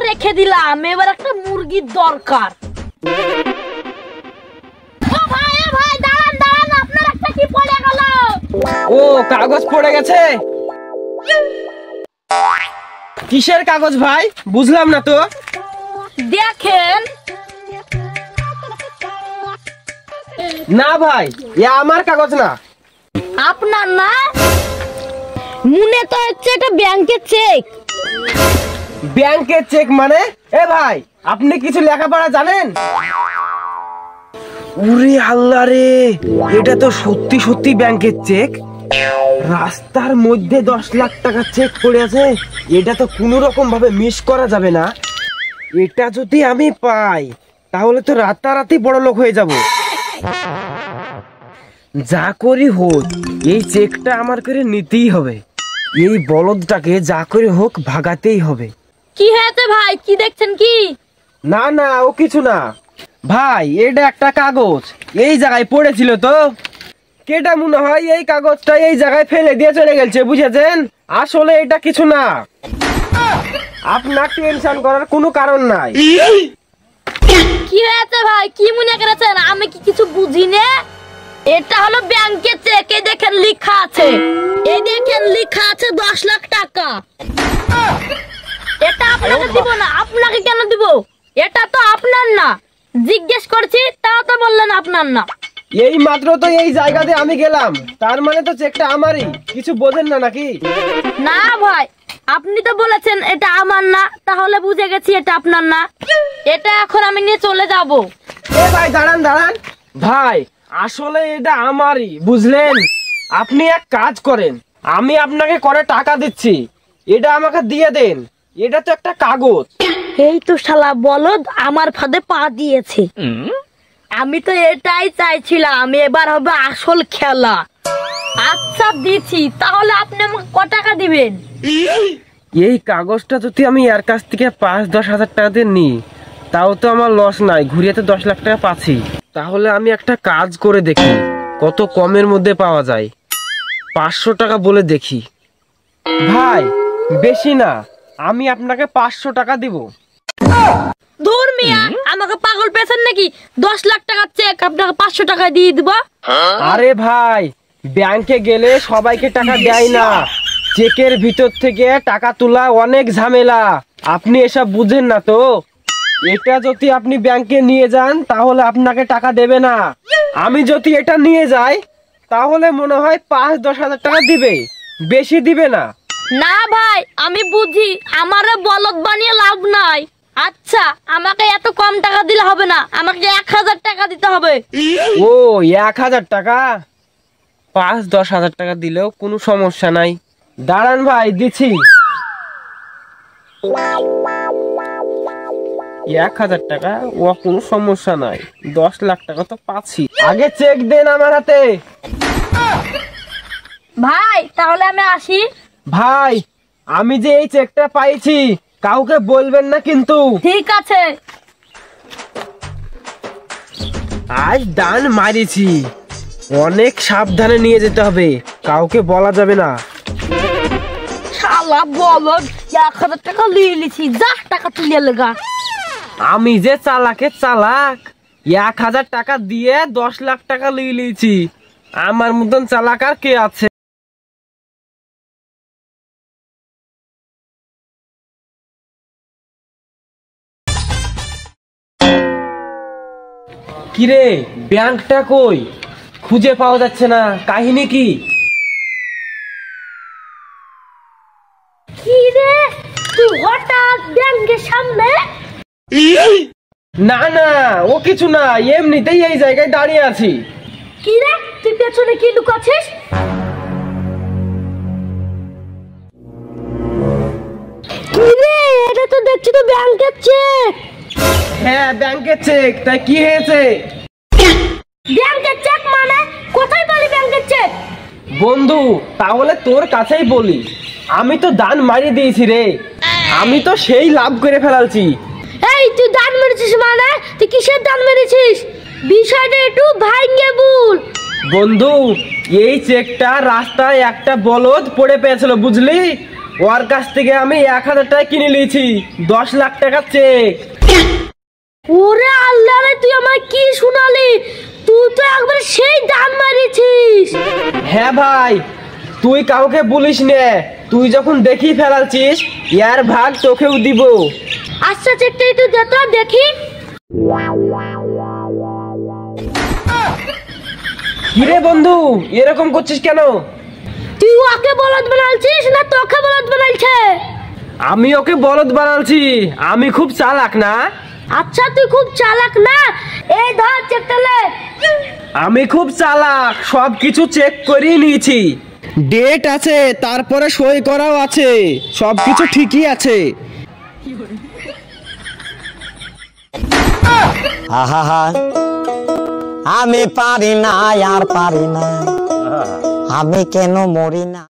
রেখে দিলাম, এবার একটা মুরগির দরকার। ও ভাই দাঁড়ান দাঁড়ান, আপনার একটা কি পড়ে গেল? ও কাগজ পড়ে গেছে। কিসের কাগজ ভাই, বুঝলাম না তো। দেখেন। না ভাই, এ আমার কাগজ না। আপনার না? মনে তো হচ্ছে এটা ব্যাংকের চেক। ব্যাংকের চেক মানে? এ ভাই, আপনি কিছু লেখাপড়া জানেন? ওরে আল্লাহ রে, এটা তো সত্যি সত্যি ব্যাংকের চেক। রাস্তার মধ্যে 10 লাখ টাকা চেক পড়ে আছে, এটা তো কোনো রকম ভাবে মিস করা যাবে না। এটা যদি আমি পাই তাহলে তো রাতারাতি বড় লোক হয়ে যাব। যা করি হোক এই চেকটা আমার করে নিতেই হবে। এই বলদটাকে যা করে হোক ভাগাতেই হবে। কি হয়েছে ভাই, কি দেখছেন কি? না না, ও কিছু না ভাই, এটা একটা কাগজ এই জায়গায় পড়েছিল তো। কেটা মনে হয় এই কাগজটা এই জায়গায় ফেলে দিয়ে চলে গেছে, বুঝেছেন? আসলে এটা কিছু না, আপনার টেনশন করার কোনো কারণ নাই। কি হয়েছে ভাই, কি মনে করেছেন আমি কি কিছু বুঝি না? এটা হলো ব্যাংকের চেক, এই দেখেন লেখা আছে, এই দেখেন লেখা আছে 10 লাখ টাকা। এটা আপনাকে দিব না। আপনাকে কেন দিব? এটা তো আপনার না। জিজ্ঞেস করছি তাও তো বললেন আপনার না। এই মাত্র তো এই জায়গাতে আমি গেলাম, তার মানে তো চেকটা আমারই। কিছু বোঝেন না নাকি? না ভাই, আপনি তো বলেছেন এটা আমার না, তাহলে বুঝে গেছি এটা আপনার না। এটা এখন আমি নিয়ে চলে যাব। এ ভাই দাঁড়ান দাঁড়ান ভাই, আসলে এটা আমারই, বুঝলেন? আপনি এক কাজ করেন, আমি আপনাকে করে টাকা দিচ্ছি, এটা আমাকে দিয়ে দেন। এটা তো একটা কাগজ। এই তো শালা বলদ আমার ফাঁদে পা দিয়েছে। আমি তো এটাই চাইছিলাম, এবার হবে আসল খেলা। আচ্ছা দিচ্ছি, তাহলে আপনি আমাকে ক টাকা দিবেন? এই কাগজটা যদি আমি এর কাছ থেকে 5-10 হাজার টাকা দিয়ে নিই তাও তো আমার লস নাই, ঘুরিয়ে তো 10 লাখ টাকা পাচ্ছি। তাহলে আমি একটা কাজ করে দেখি কত কমের মধ্যে পাওয়া যায়। 500 টাকা বলে দেখি। ভাই বেশি না, আমি আপনাকে 500 টাকা দিব। ধুর মিয়া, আমাকে পাগল পেয়েছেন নাকি? 10 লাখ টাকার চেক আপনাকে 500 টাকা দিয়ে দিব? আরে ভাই, ব্যাংকে গেলে সবাইকে টাকা দেয় না, চেকের ভিতর থেকে টাকা তোলা অনেক ঝামেলা। আপনি এসব বুঝেন না তো। এটা যদি আপনি ব্যাংকে নিয়ে যান তাহলে আপনাকে টাকা দেবে না। আমি যদি এটা নিয়ে যাই তাহলে মনে হয় 5-10 হাজার টাকা দিবে, বেশি দিবে না। না ভাই, আমি বুঝি, আমারে বলদ বানিয়ে লাভ নাই। আচ্ছা, আমাকে এত কম টাকা দিলে হবে না, আমাকে 1000 টাকা দিতে হবে। ও 1000 টাকা? 5-10 হাজার টাকা দিলেও কোনো সমস্যা নাই। দাঁড়ান ভাই, দিচ্ছি। 1000 টাকা, ও কোনো সমস্যা নাই। 10 লাখ টাকা তো পাচ্ছি। আগে চেক দেন আমার হাতে। ভাই তাহলে আমি আসি। ভাই, আমি যে এই চেকটা পাইছি কাউকে বলবেন না কিন্তু। ঠিক আছে। আজ দান মারিছি, অনেক সাবধানে নিয়ে যেতে হবে, কাউকে বলা যাবে না। শালা বলদ, 1000 টাকা নিয়ে লিছি, যা টাকা তুলে লাগা। আমি যে চালাকের চালাক, 1000 টাকা দিয়ে 10 লাখ টাকা লিয়ে লিয়েছি। আমার মতন চালাক আর কে আছে? কিরে, ব্যাংকটা কই? খুঁজে পাওয়া যাচ্ছে না, কাহিনী কি? কি রে, তুই হঠাৎ ব্যাংকের সামনে? না না, ও কিছু না, এমনিতেই এই জায়গায় দাঁড়িয়ে আছি। কি রে, তুই পেছনে কি লুকাচ্ছিস? কি রে, এটা তো দেখছি তো ব্যাংকের চেক। হ্যাঁ ব্যাংকের চেক, তাই কি হয়েছে? ব্যাংকের চেক মানে? কোথায় বলি ব্যাংকের চেক? বন্ধু, তাহলে তোর কাছেই বলি, আমি তো দান মারি দিয়েছি রে, আমি তো সেই লাভ করে ফেলালছি। এই তুই দান মেরেছিস মানে? তুই কিসের দান মেরেছিস? বিষয়টা একটু ভাঙিয়ে বল। বন্ধু, এই চেকটা রাস্তায় একটা বলদ পড়ে পেয়েছিল, বুঝলি? ওর কাছ থেকে আমি 1000 টাকা কিনে নিয়েছি, 10 লাখ টাকা চেক। ওরে আল্লাহ রে, তুই আমায় কি শোনালি? তুই তো একবার সেই দাম মারিছিস। হ্যাঁ ভাই, তুই কাউকে বলিস নে, তুই যখন দেখি ফেলালছিস ইয়ার ভাগ তোকেও দিব। আচ্ছা চেকটা একটু দে তো দেখি। কিরে বন্ধু, এরকম করছিস কেন? তুই ওকে বলদ বানালছিস না তোকে বলদ বানালছে? আমি ওকে বলদ বানালছি, আমি খুব চালাক না? আচ্ছা তুই খুব চালাক না, এই ধর চেকটা লে। আমি খুব চালাক, সবকিছু চেক করে নিয়েছি, ডেট আছে, তারপরে সই করাও আছে, সবকিছু ঠিকই আছে। আহা, আমি পারি না আর পারি না, আমি কেন মরি না।